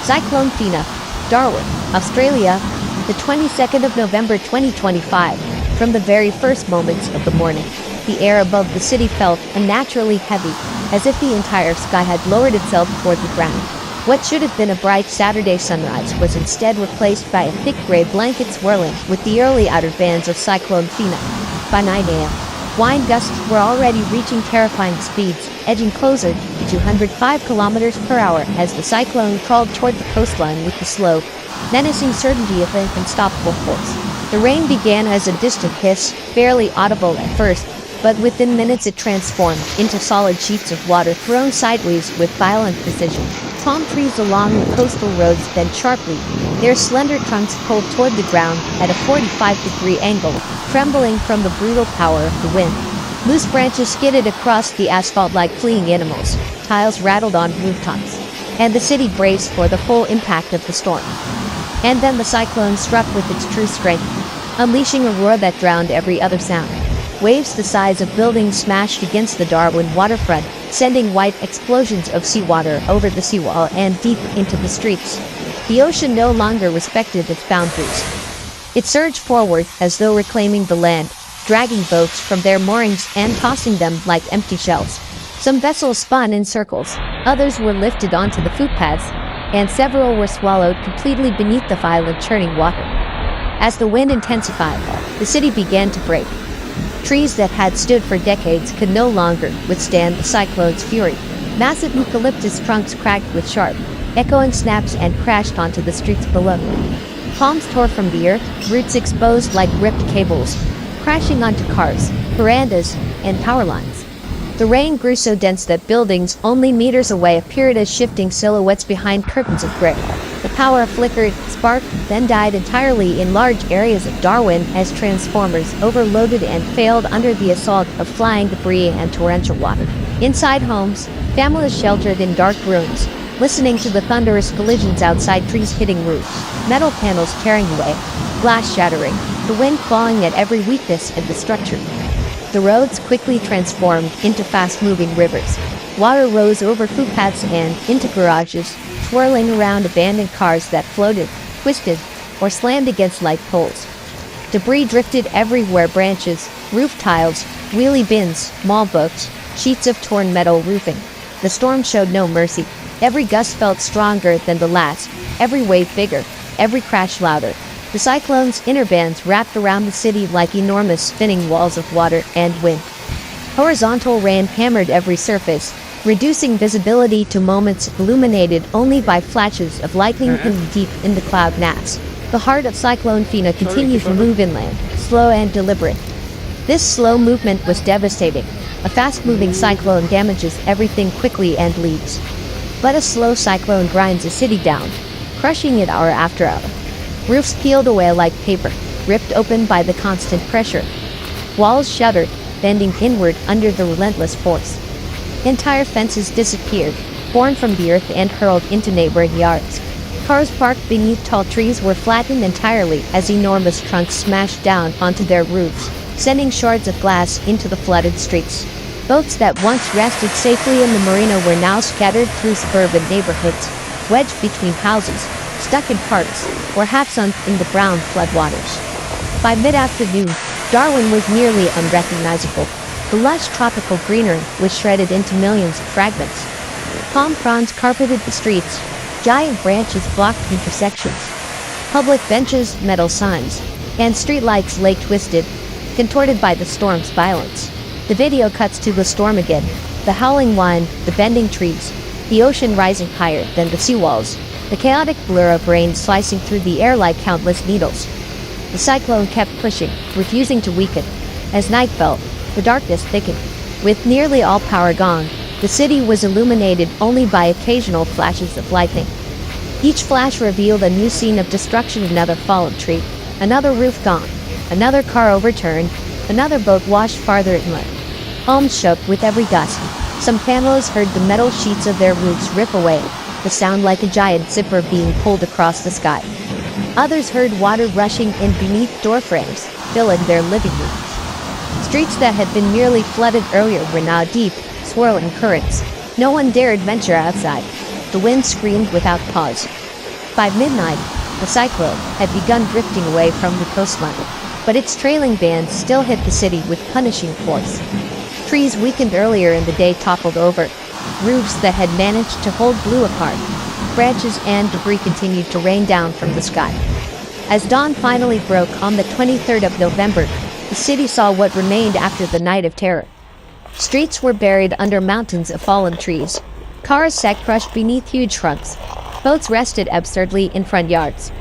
Cyclone Fina, Darwin, Australia, the 22nd of November 2025. From the very first moments of the morning, the air above the city felt unnaturally heavy, as if the entire sky had lowered itself toward the ground. What should have been a bright Saturday sunrise was instead replaced by a thick gray blanket swirling with the early outer bands of Cyclone Fina. By 9 a.m., wind gusts were already reaching terrifying speeds, edging closer to 205 kilometers per hour as the cyclone crawled toward the coastline with the slow, menacing certainty of an unstoppable force. The rain began as a distant hiss, barely audible at first, but within minutes it transformed into solid sheets of water thrown sideways with violent precision. Palm trees along the coastal roads bent sharply, their slender trunks pulled toward the ground at a 45-degree angle, trembling from the brutal power of the wind. Loose branches skidded across the asphalt like fleeing animals, tiles rattled on rooftops, and the city braced for the full impact of the storm. And then the cyclone struck with its true strength, unleashing a roar that drowned every other sound. Waves the size of buildings smashed against the Darwin waterfront, sending white explosions of seawater over the seawall and deep into the streets. The ocean no longer respected its boundaries. It surged forward as though reclaiming the land, dragging boats from their moorings and tossing them like empty shells. Some vessels spun in circles, others were lifted onto the footpaths, and several were swallowed completely beneath the violent churning water. As the wind intensified, the city began to break. Trees that had stood for decades could no longer withstand the cyclone's fury. Massive eucalyptus trunks cracked with sharp, echoing snaps and crashed onto the streets below. Palms tore from the earth, roots exposed like ripped cables, crashing onto cars, verandas, and power lines. The rain grew so dense that buildings only meters away appeared as shifting silhouettes behind curtains of gray. The power flickered, sparked, then died entirely in large areas of Darwin as transformers overloaded and failed under the assault of flying debris and torrential water. Inside homes, families sheltered in dark rooms, listening to the thunderous collisions outside, trees hitting roofs, metal panels tearing away, glass shattering, the wind clawing at every weakness in the structure. The roads quickly transformed into fast-moving rivers. Water rose over footpaths and into garages, swirling around abandoned cars that floated, twisted, or slammed against light poles. Debris drifted everywhere: branches, roof tiles, wheelie bins, mall books, sheets of torn metal roofing. The storm showed no mercy. Every gust felt stronger than the last, every wave bigger, every crash louder. The cyclone's inner bands wrapped around the city like enormous spinning walls of water and wind. Horizontal rain hammered every surface, reducing visibility to moments illuminated only by flashes of lightning hidden deep in the cloud mass. The heart of Cyclone Fina continued to move inland, slow and deliberate. This slow movement was devastating. A fast-moving cyclone damages everything quickly and leaves. But a slow cyclone grinds a city down, crushing it hour after hour. Roofs peeled away like paper, ripped open by the constant pressure. Walls shuddered, bending inward under the relentless force. Entire fences disappeared, born from the earth and hurled into neighboring yards. Cars parked beneath tall trees were flattened entirely as enormous trunks smashed down onto their roofs, sending shards of glass into the flooded streets. Boats that once rested safely in the marina were now scattered through suburban neighborhoods, wedged between houses, stuck in parks, or half sunk in the brown floodwaters. By mid-afternoon, Darwin was nearly unrecognizable. The lush tropical greenery was shredded into millions of fragments. Palm fronds carpeted the streets, giant branches blocked intersections. Public benches, metal signs, and streetlights lay twisted, contorted by the storm's violence. The video cuts to the storm again, the howling wind, the bending trees, the ocean rising higher than the seawalls, the chaotic blur of rain slicing through the air like countless needles. The cyclone kept pushing, refusing to weaken. As night fell, the darkness thickened. With nearly all power gone, the city was illuminated only by occasional flashes of lightning. Each flash revealed a new scene of destruction: another fallen tree, another roof gone, another car overturned, another boat washed farther inland. Homes shook with every gust. Some families heard the metal sheets of their roofs rip away, the sound like a giant zipper being pulled across the sky. Others heard water rushing in beneath doorframes, filling their living rooms. Streets that had been merely flooded earlier were now deep, swirling currents. No one dared venture outside. The wind screamed without pause, By midnight, the cyclone had begun drifting away from the coastline, but its trailing bands still hit the city with punishing force. Trees weakened earlier in the day toppled over, roofs that had managed to hold blew apart, branches and debris continued to rain down from the sky. As dawn finally broke on the 23rd of November, the city saw what remained after the night of terror. Streets were buried under mountains of fallen trees. Cars sat crushed beneath huge trunks. Boats rested absurdly in front yards.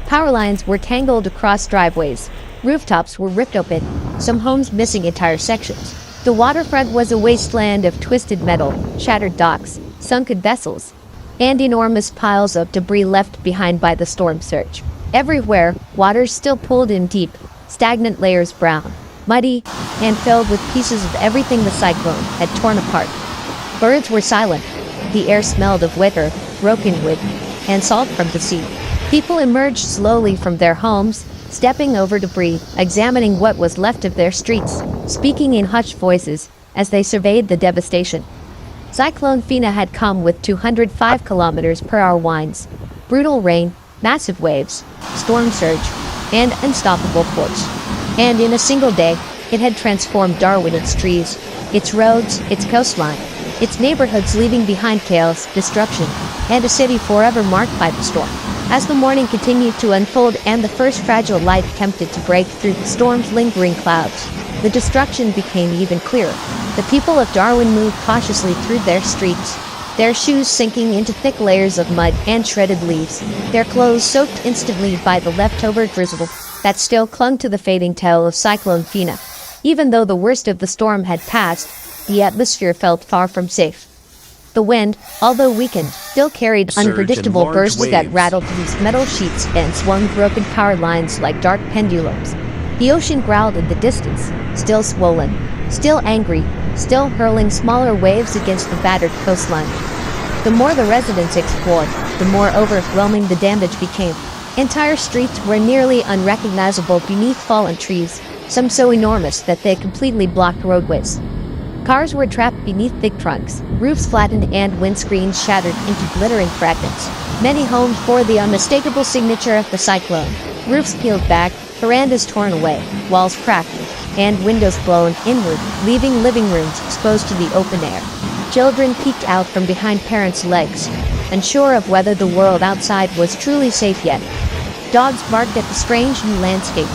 Power lines were tangled across driveways. Rooftops were ripped open, some homes missing entire sections. The waterfront was a wasteland of twisted metal, shattered docks, sunken vessels, and enormous piles of debris left behind by the storm surge. Everywhere, water still pulled in deep, stagnant layers brown, muddy, and filled with pieces of everything the cyclone had torn apart. Birds were silent. The air smelled of wet earth, broken wood, and salt from the sea. People emerged slowly from their homes, stepping over debris, examining what was left of their streets, speaking in hushed voices as they surveyed the devastation. Cyclone Fina had come with 205 km/h winds, brutal rain, massive waves, storm surge, and unstoppable force. And in a single day, it had transformed Darwin, its trees, its roads, its coastline, its neighborhoods, leaving behind chaos, destruction, and a city forever marked by the storm. As the morning continued to unfold and the first fragile light attempted to break through the storm's lingering clouds, the destruction became even clearer. The people of Darwin moved cautiously through their streets, their shoes sinking into thick layers of mud and shredded leaves, their clothes soaked instantly by the leftover drizzle that still clung to the fading tail of Cyclone Fina. Even though the worst of the storm had passed, the atmosphere felt far from safe. The wind, although weakened, still carried unpredictable bursts that rattled loose metal sheets and swung broken power lines like dark pendulums. The ocean growled in the distance, still swollen, still angry, still hurling smaller waves against the battered coastline. The more the residents explored, the more overwhelming the damage became. Entire streets were nearly unrecognizable beneath fallen trees, some so enormous that they completely blocked roadways. Cars were trapped beneath thick trunks, roofs flattened and windscreens shattered into glittering fragments. Many homes bore the unmistakable signature of the cyclone. Roofs peeled back, verandas torn away, walls cracked, and windows blown inward, leaving living rooms exposed to the open air. Children peeked out from behind parents' legs, unsure of whether the world outside was truly safe yet. Dogs barked at the strange new landscape,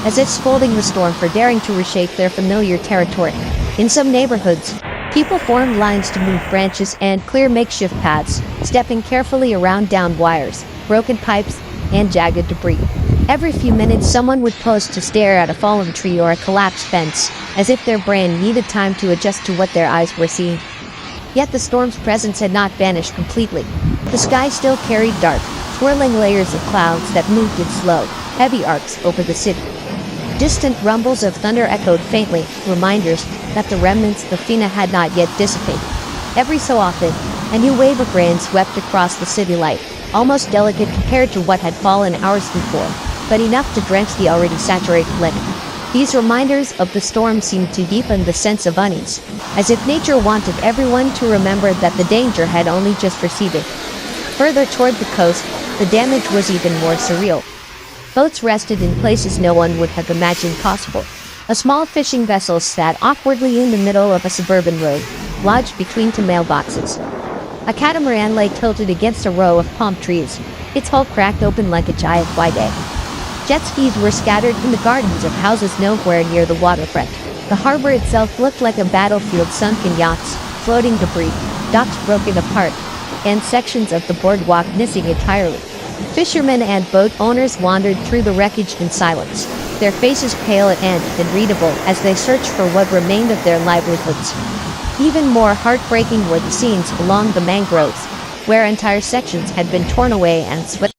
as if scolding the storm for daring to reshape their familiar territory. In some neighborhoods, people formed lines to move branches and clear makeshift paths, stepping carefully around downed wires, broken pipes, and jagged debris. Every few minutes, someone would pause to stare at a fallen tree or a collapsed fence, as if their brain needed time to adjust to what their eyes were seeing. Yet the storm's presence had not vanished completely. The sky still carried dark, swirling layers of clouds that moved in slow, heavy arcs over the city. Distant rumbles of thunder echoed faintly, reminders that the remnants of Fina had not yet dissipated. Every so often, a new wave of rain swept across the city light, almost delicate compared to what had fallen hours before, but enough to drench the already saturated linen. These reminders of the storm seemed to deepen the sense of unease, as if nature wanted everyone to remember that the danger had only just receded. Further toward the coast, the damage was even more surreal. Boats rested in places no one would have imagined possible. A small fishing vessel sat awkwardly in the middle of a suburban road, lodged between two mailboxes. A catamaran lay tilted against a row of palm trees, its hull cracked open like a giant white egg. Jet skis were scattered in the gardens of houses nowhere near the waterfront. The harbor itself looked like a battlefield, sunken yachts, floating debris, docks broken apart, and sections of the boardwalk missing entirely. Fishermen and boat owners wandered through the wreckage in silence, their faces pale and unreadable as they searched for what remained of their livelihoods. Even more heartbreaking were the scenes along the mangroves, where entire sections had been torn away and swept